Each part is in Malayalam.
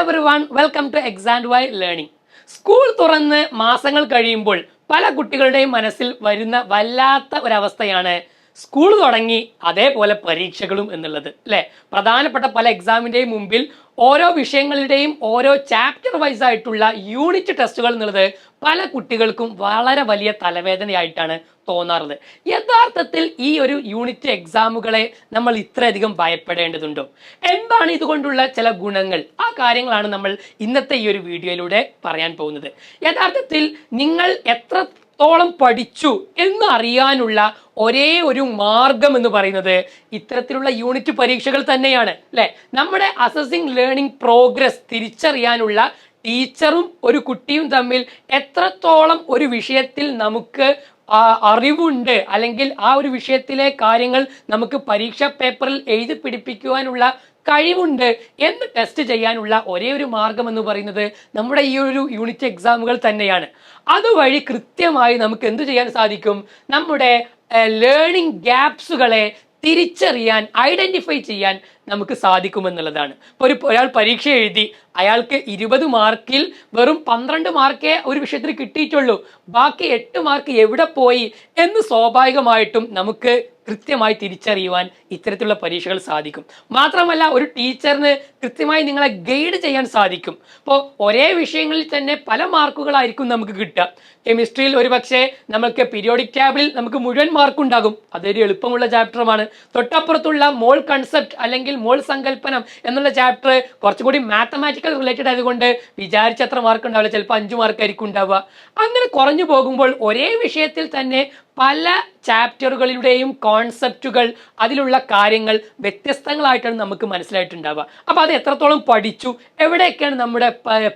everyone, welcome to XandY Learning. School തുറന്ന് മാസങ്ങൾ കഴിയുമ്പോൾ പല കുട്ടികളുടെയും മനസ്സിൽ വരുന്ന വല്ലാത്ത ഒരവസ്ഥയാണ് സ്കൂൾ തുടങ്ങി അതേപോലെ പരീക്ഷകളും എന്നുള്ളത് അല്ലേ. പ്രധാനപ്പെട്ട പല എക്സാമിൻ്റെയും മുമ്പിൽ ഓരോ വിഷയങ്ങളുടെയും ഓരോ ചാപ്റ്റർ വൈസ് ആയിട്ടുള്ള യൂണിറ്റ് ടെസ്റ്റുകൾ എന്നുള്ളത് പല കുട്ടികൾക്കും വളരെ വലിയ തലവേദനയായിട്ടാണ് തോന്നാറുള്ളത്. യഥാർത്ഥത്തിൽ ഈ ഒരു യൂണിറ്റ് എക്സാമുകളെ നമ്മൾ ഇത്രയധികം ഭയപ്പെടേണ്ടതുണ്ടോ? എന്താണ് ഇതുകൊണ്ടുള്ള ചില ഗുണങ്ങൾ? ആ കാര്യങ്ങളാണ് നമ്മൾ ഇന്നത്തെ ഈ ഒരു വീഡിയോയിലൂടെ പറയാൻ പോകുന്നത്. യഥാർത്ഥത്തിൽ നിങ്ങൾ എത്രത്തോളം പഠിച്ചു എന്ന് അറിയാനുള്ള ഒരേ ഒരു മാർഗം എന്ന് പറയുന്നത് ഇത്തരത്തിലുള്ള യൂണിറ്റ് പരീക്ഷകൾ തന്നെയാണ് അല്ലെ. നമ്മുടെ അസസിങ് ലേണിംഗ് പ്രോഗ്രസ് തിരിച്ചറിയാനുള്ള ടീച്ചറും ഒരു കുട്ടിയും തമ്മിൽ എത്രത്തോളം ഒരു വിഷയത്തിൽ നമുക്ക് അറിവുണ്ട്, അല്ലെങ്കിൽ ആ ഒരു വിഷയത്തിലെ കാര്യങ്ങൾ നമുക്ക് പരീക്ഷാ പേപ്പറിൽ എഴുതി പിടിപ്പിക്കുവാനുള്ള കഴിവുണ്ട് എന്ന് ടെസ്റ്റ് ചെയ്യാനുള്ള ഒരേ ഒരു മാർഗം എന്ന് പറയുന്നത് നമ്മുടെ ഈ ഒരു യൂണിറ്റ് എക്സാമുകൾ തന്നെയാണ്. അതുവഴി കൃത്യമായി നമുക്ക് എന്ത് ചെയ്യാൻ സാധിക്കും? നമ്മുടെ ലേണിംഗ് ഗ്യാപ്സുകളെ തിരിച്ചറിയാൻ, ഐഡന്റിഫൈ ചെയ്യാൻ നമുക്ക് സാധിക്കുമെന്നുള്ളതാണ്. ഇപ്പോൾ ഒരാൾ പരീക്ഷ എഴുതി, അയാൾക്ക് 20 മാർക്കിൽ വെറും 12 മാർക്കേ ഒരു വിഷയത്തിൽ കിട്ടിയിട്ടുള്ളൂ, ബാക്കി 8 മാർക്ക് എവിടെ പോയി എന്ന് സ്വാഭാവികമായിട്ടും നമുക്ക് കൃത്യമായി തിരിച്ചറിയുവാൻ ഇത്തരത്തിലുള്ള പരീക്ഷകൾ സാധിക്കും. മാത്രമല്ല, ഒരു ടീച്ചറിന് കൃത്യമായി നിങ്ങളെ ഗൈഡ് ചെയ്യാൻ സാധിക്കും. ഇപ്പോൾ ഒരേ വിഷയങ്ങളിൽ തന്നെ പല മാർക്കുകളായിരിക്കും നമുക്ക് കിട്ടുക. കെമിസ്ട്രിയിൽ ഒരു പക്ഷേ നമുക്ക് പീരിയോഡിക് ടേബിളിൽ നമുക്ക് മുഴുവൻ മാർക്കുണ്ടാകും, അതൊരു എളുപ്പമുള്ള ചാപ്റ്ററുമാണ്. തൊട്ടപ്പുറത്തുള്ള മോൾ കൺസെപ്റ്റ് അല്ലെങ്കിൽ മോൾ സങ്കല്പനം എന്നുള്ള ചാപ്റ്റർ കുറച്ചുകൂടി മാത്തമാറ്റിക്കൽ റിലേറ്റഡ് ആയതുകൊണ്ട് വിചാരിച്ചത്ര മാർക്ക് ഉണ്ടാവില്ല, ചിലപ്പോൾ 5 മാർക്കായിരിക്കും ഉണ്ടാവുക. അങ്ങനെ കുറഞ്ഞു പോകുമ്പോൾ ഒരേ വിഷയത്തിൽ തന്നെ പല ചാപ്റ്ററുകളിലൂടെയും കോൺസെപ്റ്റുകൾ, അതിലുള്ള കാര്യങ്ങൾ വ്യത്യസ്തങ്ങളായിട്ടാണ് നമുക്ക് മനസ്സിലായിട്ടുണ്ടാവുക. അപ്പോൾ അത് എത്രത്തോളം പഠിച്ചു, എവിടെയൊക്കെയാണ് നമ്മുടെ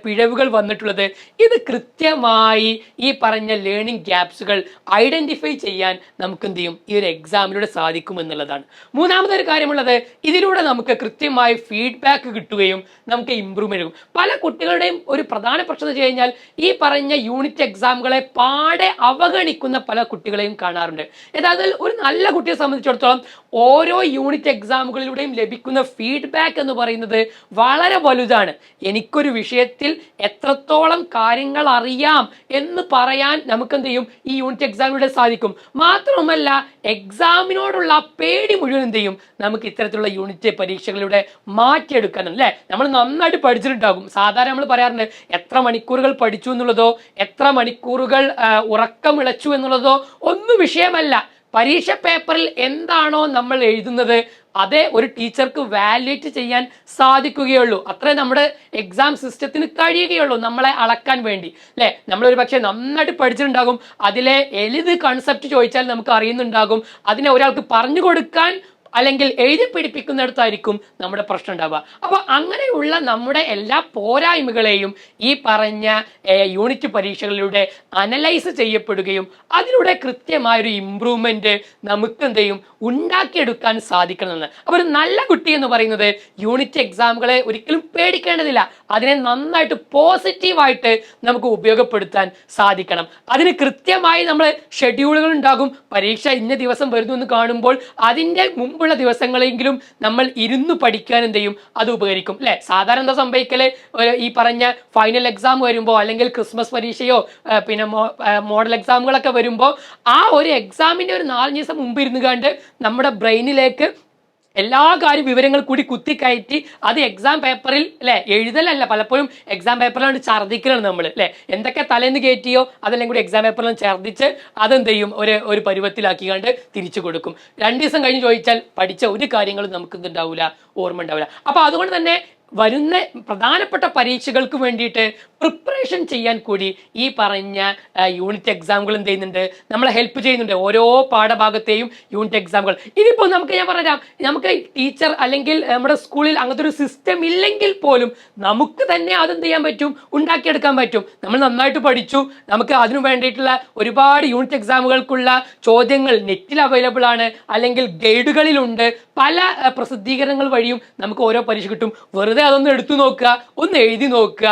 പിഴവുകൾ വന്നിട്ടുള്ളത്, ഇത് കൃത്യമായി ഈ പറഞ്ഞ ലേണിംഗ് ഗ്യാപ്സുകൾ ഐഡന്റിഫൈ ചെയ്യാൻ നമുക്ക് എന്ത് ചെയ്യും? ഈ ഒരു എക്സാമിലൂടെ സാധിക്കും എന്നുള്ളതാണ്. മൂന്നാമതൊരു കാര്യമുള്ളത്, ഇതിലൂടെ നമുക്ക് കൃത്യമായി ഫീഡ്ബാക്ക് കിട്ടുകയും നമുക്ക് ഇമ്പ്രൂവ്മെന്റ് ചെയ്യും. പല കുട്ടികളുടെയും ഒരു പ്രധാന പ്രശ്നം എന്ന് വെച്ച് കഴിഞ്ഞാൽ ഈ പറഞ്ഞ യൂണിറ്റ് എക്സാമുകളെ പാടെ അവഗണിക്കുന്ന പല കുട്ടികളെയും കാണാറുണ്ട്. യഥാർത്ഥത്തിൽ ഒരു നല്ല കുട്ടിയെ സംബന്ധിച്ചിടത്തോളം ഓരോ യൂണിറ്റ് എക്സാമുകളിലൂടെയും ലഭിക്കുന്ന ഫീഡ്ബാക്ക് എന്ന് പറയുന്നത് വളരെ വലുതാണ്. എനിക്കൊരു വിഷയത്തിൽ എത്രത്തോളം കാര്യങ്ങൾ അറിയാം എന്ന് പറയാൻ നമുക്ക് എന്ത് ചെയ്യും? ഈ യൂണിറ്റ് എക്സാമിലൂടെ സാധിക്കും. മാത്രമല്ല, എക്സാമിനോടുള്ള പേടി മുഴുവൻ എന്ത് ചെയ്യും? നമുക്ക് ഇത്തരത്തിലുള്ള യൂണിറ്റ് പരീക്ഷകളിലൂടെ മാറ്റിയെടുക്കാൻ അല്ലേ. നമ്മൾ നന്നായിട്ട് പഠിച്ചിട്ടുണ്ടാകും. സാധാരണ നമ്മൾ പറയാറുണ്ട്, എത്ര മണിക്കൂറുകൾ പഠിച്ചു എന്നുള്ളതോ എത്ര മണിക്കൂറുകൾ ഉറക്കമിളച്ചു എന്നുള്ളതോ ഒന്നും വിഷയമല്ല. പരീക്ഷ പേപ്പറിൽ എന്താണോ നമ്മൾ എഴുതുന്നത് അതേ ഒരു ടീച്ചർക്ക് വാല്യുവേറ്റ് ചെയ്യാൻ സാധിക്കുകയുള്ളൂ. അത്രേ നമ്മുടെ എക്സാം സിസ്റ്റത്തിന് കഴിയുകയുള്ളൂ നമ്മളെ അളക്കാൻ വേണ്ടി അല്ലേ. നമ്മളൊരു പക്ഷേ നന്നായിട്ട് പഠിച്ചിട്ടുണ്ടാകും, അതിലെ ഏത് കൺസെപ്റ്റ് ചോദിച്ചാൽ നമുക്ക് അറിയുന്നുണ്ടാകും, അതിനെ ഒരാൾക്ക് പറഞ്ഞു കൊടുക്കാൻ അല്ലെങ്കിൽ എഴുതി പിടിപ്പിക്കുന്നിടത്തായിരിക്കും നമ്മുടെ പ്രശ്നം ഉണ്ടാവുക. അപ്പോൾ അങ്ങനെയുള്ള നമ്മുടെ എല്ലാ പോരായ്മകളെയും ഈ പറഞ്ഞ യൂണിറ്റ് പരീക്ഷകളിലൂടെ അനലൈസ് ചെയ്യപ്പെടുകയും അതിലൂടെ കൃത്യമായൊരു ഇമ്പ്രൂവ്മെന്റ് നമുക്ക് എന്ത് ചെയ്യും? ഉണ്ടാക്കിയെടുക്കാൻ സാധിക്കണമെന്ന്. അപ്പോൾ ഒരു നല്ല കുട്ടി എന്ന് പറയുന്നത് യൂണിറ്റ് എക്സാമുകളെ ഒരിക്കലും പേടിക്കേണ്ടതില്ല, അതിനെ നന്നായിട്ട് പോസിറ്റീവായിട്ട് നമുക്ക് ഉപയോഗപ്പെടുത്താൻ സാധിക്കണം. അതിന് കൃത്യമായി നമ്മൾ ഷെഡ്യൂളുകൾ ഉണ്ടാകും. പരീക്ഷ ഇന്ന ദിവസം വരുന്നു എന്ന് കാണുമ്പോൾ അതിൻ്റെ മുമ്പുള്ള ദിവസങ്ങളെങ്കിലും നമ്മൾ ഇരുന്ന് പഠിക്കാൻ എന്ത് ചെയ്യും? അത് ഉപകരിക്കും അല്ലെ. സാധാരണ എന്താ സംഭവിക്കല്? ഈ പറഞ്ഞ ഫൈനൽ എക്സാം വരുമ്പോൾ അല്ലെങ്കിൽ ക്രിസ്മസ് പരീക്ഷയോ പിന്നെ മോഡൽ എക്സാമുകളൊക്കെ വരുമ്പോൾ ആ ഒരു എക്സാമിന്റെ ഒരു 4 ദിവസം മുമ്പ് ഇരുന്ന് കണ്ട് നമ്മുടെ ബ്രെയിനിലേക്ക് എല്ലാ വിവരങ്ങൾ കൂടി കുത്തിക്കയറ്റി അത് എക്സാം പേപ്പറിൽ അല്ലെ എഴുതലല്ല, പലപ്പോഴും എക്സാം പേപ്പറിലാണ് ഛർദ്ദിക്കലാണ് നമ്മൾ അല്ലെ. എന്തൊക്കെ തലേന്ന് കയറ്റിയോ അതെല്ലാം കൂടി എക്സാം പേപ്പറിലും ഛർദ്ദിച്ച് അതെന്ത് ചെയ്യും? ഒരു പരുവത്തിലാക്കി കണ്ട് തിരിച്ചു കൊടുക്കും. 2 ദിവസം കഴിഞ്ഞ് ചോദിച്ചാൽ പഠിച്ച ഒരു കാര്യങ്ങളും നമുക്ക് എന്തുണ്ടാവില്ല, ഓർമ്മ ഉണ്ടാവില്ല. അപ്പൊ അതുകൊണ്ട് തന്നെ വരുന്ന പ്രധാനപ്പെട്ട പരീക്ഷകൾക്ക് വേണ്ടിയിട്ട് പ്രിപ്പറേഷൻ ചെയ്യാൻ കൂടി ഈ പറഞ്ഞ യൂണിറ്റ് എക്സാമുകൾ എന്ത് ചെയ്യുന്നുണ്ട്? നമ്മളെ ഹെൽപ്പ് ചെയ്യുന്നുണ്ട്. ഓരോ പാഠഭാഗത്തെയും യൂണിറ്റ് എക്സാമുകൾ. ഇതിപ്പോൾ ഞാൻ പറഞ്ഞുതരാം, നമുക്ക് ടീച്ചർ അല്ലെങ്കിൽ നമ്മുടെ സ്കൂളിൽ അങ്ങനത്തെ ഒരു സിസ്റ്റം ഇല്ലെങ്കിൽ പോലും നമുക്ക് തന്നെ അതെന്ത് ചെയ്യാൻ പറ്റും? ഉണ്ടാക്കിയെടുക്കാൻ പറ്റും. നമ്മൾ നന്നായിട്ട് പഠിച്ചു, നമുക്ക് അതിനു വേണ്ടിയിട്ടുള്ള ഒരുപാട് യൂണിറ്റ് എക്സാമുകൾക്കുള്ള ചോദ്യങ്ങൾ നെറ്റിൽ അവൈലബിൾ ആണ്, അല്ലെങ്കിൽ ഗൈഡുകളിലുണ്ട്, പല പ്രസിദ്ധീകരണങ്ങൾ വഴിയും നമുക്ക് ഓരോ പരീക്ഷ കിട്ടും. വെറുതെ അതൊന്ന് എടുത്തു നോക്കുക, ഒന്ന് എഴുതി നോക്കുക.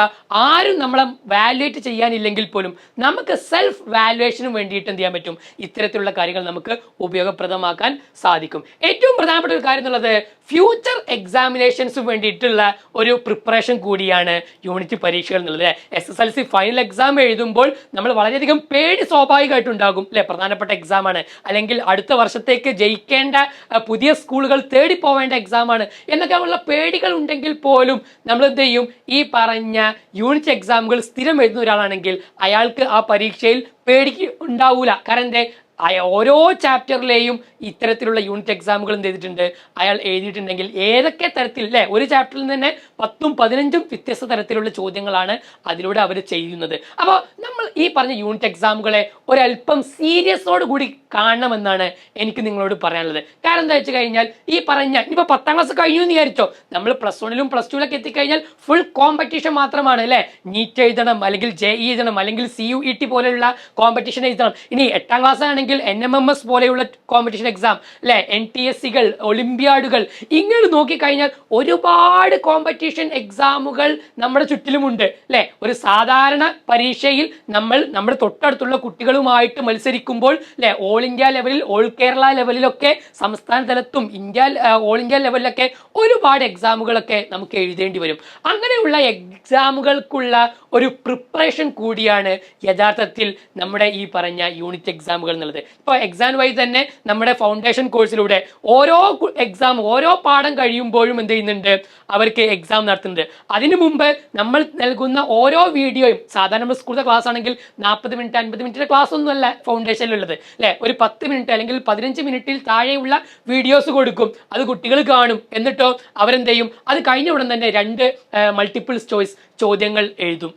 ആരും നമ്മളെ വാല്യുവേറ്റ് ചെയ്യാനില്ലെങ്കിൽ പോലും നമുക്ക് സെൽഫ് വാല്യുവേഷന് വേണ്ടിയിട്ട് എന്ത് ചെയ്യാൻ പറ്റും, ഇത്തരത്തിലുള്ള കാര്യങ്ങൾ നമുക്ക് ഉപയോഗപ്രദമാക്കാൻ സാധിക്കും. ഏറ്റവും പ്രധാനപ്പെട്ട ഒരു കാര്യം എന്നുള്ളത് ഫ്യൂച്ചർ എക്സാമിനേഷൻസ് വേണ്ടിയിട്ടുള്ള ഒരു പ്രിപ്പറേഷൻ കൂടിയാണ് യൂണിറ്റ് പരീക്ഷകൾ എന്നുള്ളത്. SSLC ഫൈനൽ എക്സാം എഴുതുമ്പോൾ നമ്മൾ വളരെയധികം പേടി സ്വാഭാവികമായിട്ടുണ്ടാകും അല്ലെ, പ്രധാനപ്പെട്ട എക്സാം ആണ്, അല്ലെങ്കിൽ അടുത്ത വർഷത്തേക്ക് ജയിക്കേണ്ട പുതിയ സ്കൂളുകൾ തേടി പോവേണ്ട എക്സാം ആണ് എന്നൊക്കെ ഉള്ള പേടികൾ ഉണ്ടെങ്കിൽ പോലും നമ്മൾ എന്ത് ചെയ്യും, ഈ പറഞ്ഞ യൂണിറ്റ് എക്സാമുകൾ സ്ഥിരം എഴുതുന്ന ഒരാളാണെങ്കിൽ അയാൾക്ക് ആ പരീക്ഷയിൽ പേടിക്ക് ഉണ്ടാവൂല. കാരണം എന്തേ, ഓരോ ചാപ്റ്ററിലെയും ഇത്തരത്തിലുള്ള യൂണിറ്റ് എക്സാമുകൾ എന്ത് ചെയ്തിട്ടുണ്ട്, അയാൾ എഴുതിയിട്ടുണ്ടെങ്കിൽ ഏതൊക്കെ തരത്തിൽ അല്ലെ, ഒരു ചാപ്റ്ററിൽ നിന്ന് തന്നെ 10ഉം 15ഉം വ്യത്യസ്ത തരത്തിലുള്ള ചോദ്യങ്ങളാണ് അതിലൂടെ അവർ ചെയ്യുന്നത്. അപ്പോൾ നമ്മൾ ഈ പറഞ്ഞ യൂണിറ്റ് എക്സാമുകളെ ഒരല്പം സീരിയസോട് കൂടി കാണണമെന്നാണ് എനിക്ക് നിങ്ങളോട് പറയാനുള്ളത്. കാരണം എന്താ വെച്ച് കഴിഞ്ഞാൽ ഈ പറഞ്ഞ ഇനിയിപ്പോൾ 10ാം ക്ലാസ് കഴിഞ്ഞു എന്ന് വിചാരിച്ചോ, നമ്മൾ +1ലും +2ലൊക്കെ എത്തിക്കഴിഞ്ഞാൽ ഫുൾ കോമ്പറ്റീഷൻ മാത്രമാണ് അല്ലെ. നീറ്റ് എഴുതണം, അല്ലെങ്കിൽ JEE എഴുതണം, അല്ലെങ്കിൽ CUET പോലെയുള്ള കോമ്പറ്റീഷൻ എഴുതണം. ഇനി 8ാം ക്ലാസ് ആണെങ്കിൽ NMMS പോലെയുള്ള കോമ്പറ്റീഷൻ എക്സാം അല്ലെ, NTSEകൾ, ഒളിമ്പ്യാഡുകൾ, ഇങ്ങനെ നോക്കിക്കഴിഞ്ഞാൽ ഒരുപാട് കോമ്പറ്റീഷൻ എക്സാമുകൾ നമ്മുടെ ചുറ്റിലുമുണ്ട് അല്ലെ. ഒരു സാധാരണ പരീക്ഷയിൽ നമ്മൾ നമ്മുടെ തൊട്ടടുത്തുള്ള കുട്ടികളുമായിട്ട് മത്സരിക്കുമ്പോൾ അല്ലെ, ഓൾ ഇന്ത്യ ലെവലിൽ, ഓൾ കേരള ലെവലിലൊക്കെ, സംസ്ഥാന തലത്തും ഓൾ ഇന്ത്യ ലെവലിലൊക്കെ ഒരുപാട് എക്സാമുകളൊക്കെ നമുക്ക് എഴുതേണ്ടി വരും. അങ്ങനെയുള്ള എക്സാമുകൾക്കുള്ള ഒരു പ്രിപ്പറേഷൻ കൂടിയാണ് യഥാർത്ഥത്തിൽ നമ്മുടെ ഈ പറഞ്ഞ യൂണിറ്റ് എക്സാമുകൾ എന്നുള്ളത്. ഇപ്പോൾ XandY തന്നെ നമ്മുടെ ഫൗണ്ടേഷൻ കോഴ്സിലൂടെ ഓരോ എക്സാം, ഓരോ പാഠം കഴിയുമ്പോഴും എന്ത് ചെയ്യുന്നുണ്ട്, അവർക്ക് എക്സാം നടത്തുന്നുണ്ട്. അതിനു മുമ്പ് നമ്മൾ നൽകുന്ന ഓരോ വീഡിയോയും, സാധാരണ നമ്മൾ സ്കൂളിലെ ക്ലാസ് ആണെങ്കിൽ 40 മിനിറ്റ് 50 മിനിറ്റിന്റെ ക്ലാസ് ഒന്നുമല്ല ഫൗണ്ടേഷനിലുള്ളത് അല്ലെ, ഒരു 10 മിനിറ്റ് അല്ലെങ്കിൽ 15 മിനിറ്റിൽ താഴെയുള്ള വീഡിയോസ് കൊടുക്കും. അത് കുട്ടികൾ കാണും. എന്നിട്ടോ അവരെന്ത് ചെയ്യും, അത് കഴിഞ്ഞ ഉടൻ തന്നെ 2 മൾട്ടിപ്പിൾ ചോയ്സ് ചോദ്യങ്ങൾ എഴുതും.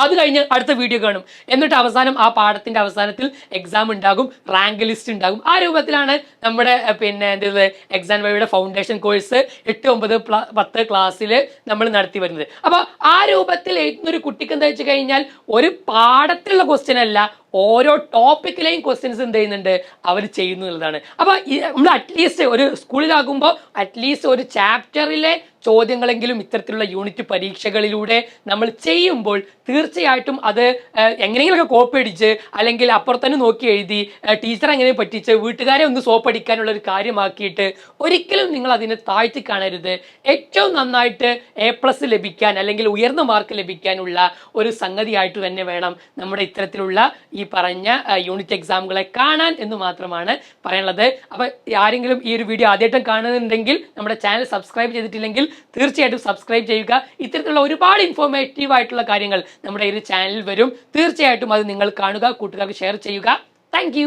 അത് കഴിഞ്ഞ് അടുത്ത വീഡിയോ കാണും. എന്നിട്ട് അവസാനം ആ പാഠത്തിന്റെ അവസാനത്തിൽ എക്സാം ഉണ്ടാകും, റാങ്ക് ലിസ്റ്റ് ഉണ്ടാകും. ആ രൂപത്തിലാണ് നമ്മുടെ XandYയുടെ ഫൗണ്ടേഷൻ കോഴ്സ് 8, 9, 10 ക്ലാസ്സിൽ നമ്മൾ നടത്തി വരുന്നത്. അപ്പോൾ ആ രൂപത്തിൽ എഴുതുന്ന ഒരു കുട്ടിക്ക് എന്താ വെച്ച് കഴിഞ്ഞാൽ ഒരു പാഠത്തിലുള്ള ക്വസ്റ്റ്യൻ അല്ല, ഓരോ ടോപ്പിക്കിലെയും ക്വസ്റ്റ്യൻസ് എന്ത് ചെയ്യുന്നുണ്ട്, അവർ ചെയ്യുന്നു എന്നുള്ളതാണ്. അപ്പോൾ നമ്മൾ അറ്റ്ലീസ്റ്റ് ഒരു സ്കൂളിലാകുമ്പോൾ അറ്റ്ലീസ്റ്റ് ഒരു ചാപ്റ്ററിലെ ചോദ്യങ്ങളെങ്കിലും ഇത്തരത്തിലുള്ള യൂണിറ്റ് പരീക്ഷകളിലൂടെ നമ്മൾ ചെയ്യുമ്പോൾ തീർച്ചയായിട്ടും അത് എങ്ങനെയെങ്കിലുമൊക്കെ കോപ്പി അടിച്ച് അല്ലെങ്കിൽ അപ്പുറത്തന്നെ നോക്കി എഴുതി ടീച്ചർ എങ്ങനെ പറ്റിച്ച് വീട്ടുകാരെ ഒന്ന് സോപ്പടിക്കാനുള്ള ഒരു കാര്യമാക്കിയിട്ട് ഒരിക്കലും നിങ്ങൾ അതിനെ താഴ്ത്തി കാണരുത്. ഏറ്റവും നന്നായിട്ട് A+ ലഭിക്കാൻ അല്ലെങ്കിൽ ഉയർന്ന മാർക്ക് ലഭിക്കാനുള്ള ഒരു സംഗതിയായിട്ട് തന്നെ വേണം നമ്മുടെ ഇത്തരത്തിലുള്ള ഈ പറഞ്ഞ യൂണിറ്റ് എക്സാമുകളെ കാണാൻ എന്ന് മാത്രമാണ് പറയാനുള്ളത്. അപ്പോൾ ആരെങ്കിലും ഈ ഒരു വീഡിയോ ആദ്യമായിട്ടും കാണുന്നുണ്ടെങ്കിൽ നമ്മുടെ ചാനൽ സബ്സ്ക്രൈബ് ചെയ്തിട്ടില്ലെങ്കിൽ തീർച്ചയായിട്ടും സബ്സ്ക്രൈബ് ചെയ്യുക. ഇത്തരത്തിലുള്ള ഒരുപാട് ഇൻഫോർമേറ്റീവ് ആയിട്ടുള്ള കാര്യങ്ങൾ നമ്മുടെ ഈ ഒരു ചാനലിൽ വരും. തീർച്ചയായിട്ടും അത് നിങ്ങൾ കാണുക, കൂട്ടുകാർക്ക് ഷെയർ ചെയ്യുക. താങ്ക്